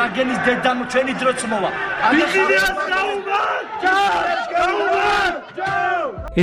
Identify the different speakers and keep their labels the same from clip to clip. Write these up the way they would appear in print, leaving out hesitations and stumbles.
Speaker 1: რაგენის დედამ ჩვენი დროც მოვა.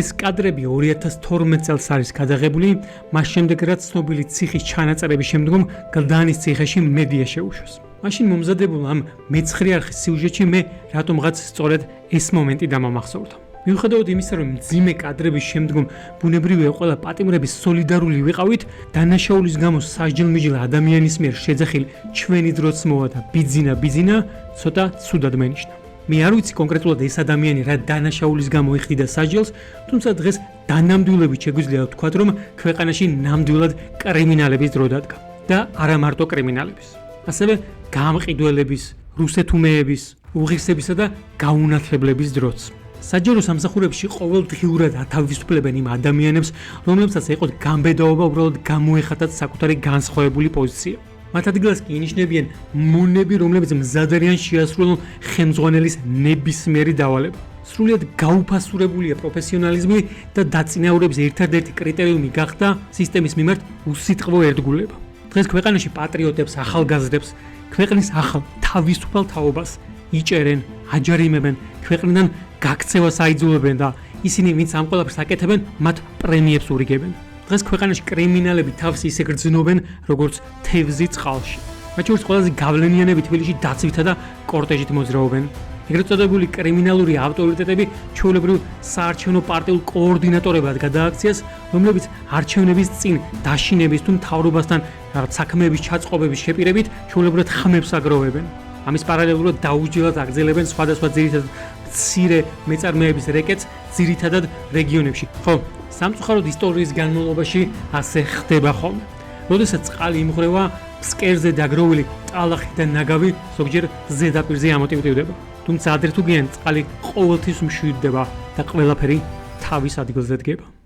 Speaker 2: ეს კადრები 2012 წელს არის გადაღებული, მას შემდეგ რაც ცნობილი ციხის ჩანაწერების შემდგომ გლდანის ციხეში მედია შეუშვეს. მაშინ მომზადებულ ამ მეცხრე არხის სიუჟეტში მე რატომღაც სწორედ ეს მომენტი დამამახსოვრდა. მიუხედავად იმისა, რომ მძიმე კადრების შემდგომ ბუნებრივია ყველა პატიმრების სოლიდარული ვიყავით, დანაშაულის გამო სასჯელ-მიჯელ ადამიანის მიერ შეძახილი ჩვენი დროც მოვა და ბიძინა ცოტა ცუდად მენიშნა. მე არ ვიცი კონკრეტულად ეს ადამიანი რა დანაშაულის გამო იხდიდა სასჯელს, თუმცა დღეს დანამდვილებით შეგვიძლია ვთქვათ, რომ ქვეყანაში ნამდვილად კრიმინალების დრო დადგა და არა მარტო კრიმინალების. ასევე გამყიდველების, რუსეთუმეების, უღირსებისა და გაუნათლებლების დროც. საჯარო სამსახურებში ყოველდღიურად ათავისუფლებენ იმ ადამიანებს, რომლებსაც ეყოთ გამბედაობა უბრალოდ გამოეხატათ საკუთარი განსხვავებული პოზიცია. მათ ადგილას კი ინიშნებიან მონები, რომლებიც მზად არიან შეასრულონ ხელმძღვანელის ნებისმიერი დავალება. სრულიად გაუფასურებულია პროფესიონალიზმი და დაწინაურების ერთადერთი კრიტერიუმი გახდა სისტემის მიმართ უსიტყვო ერთგულება. დღეს ქვეყანაში პატრიოტებს, ახალგაზრდებს, ქვეყნის ახალ თავისუფალ თაობას იჭერენ, აჯარიმებენ, ქვეყნიდან გაქცევას აიძულებენ და ისინი, ვინც ამ ყველაფერს აკეთებენ, მათ პრემიებს ურიგებენ. დღეს ქვეყანაში კრიმინალები თავს ისე გრძნობენ, როგორც თევზი წყალში. მათ შორის ყველაზე გავლენიანები თბილისში დაცვითა და კორტეჟით მოძრაობენ. ეგრეთ წოდებული კრიმინალური ავტორიტეტები ჩვეულებრივ საარჩევნო პარტიულ კოორდინატორებად გადააქციას, რომლებიც არჩევნების წინ დაშინების თუ მთავრობასთან რაღაც საქმეების ჩაწყობების შეპირებით ჩვეულებრივად ხმებს აგროვებენ. ამის პარალელურად დაუჯერებლად აგრძელებენ სხვადასხვა ძირითად მცირე მეწარმეების რეკეტს ძირითადად რეგიონებში. ხო, სამწუხაროდ ისტორიის განმავლობაში ასე ხდება ხოლმე. როდესაც წყალი იმღრევა, ფსკერზე დაგროვილი ტალახი და ნაგავი ზოგჯერ ზედაპირზე ამოტივტივდება. თუმცა ადრე თუ გიან წყალი ყოველთვის მშვიდდება და ყველაფერი თავის ადგილზე დგება.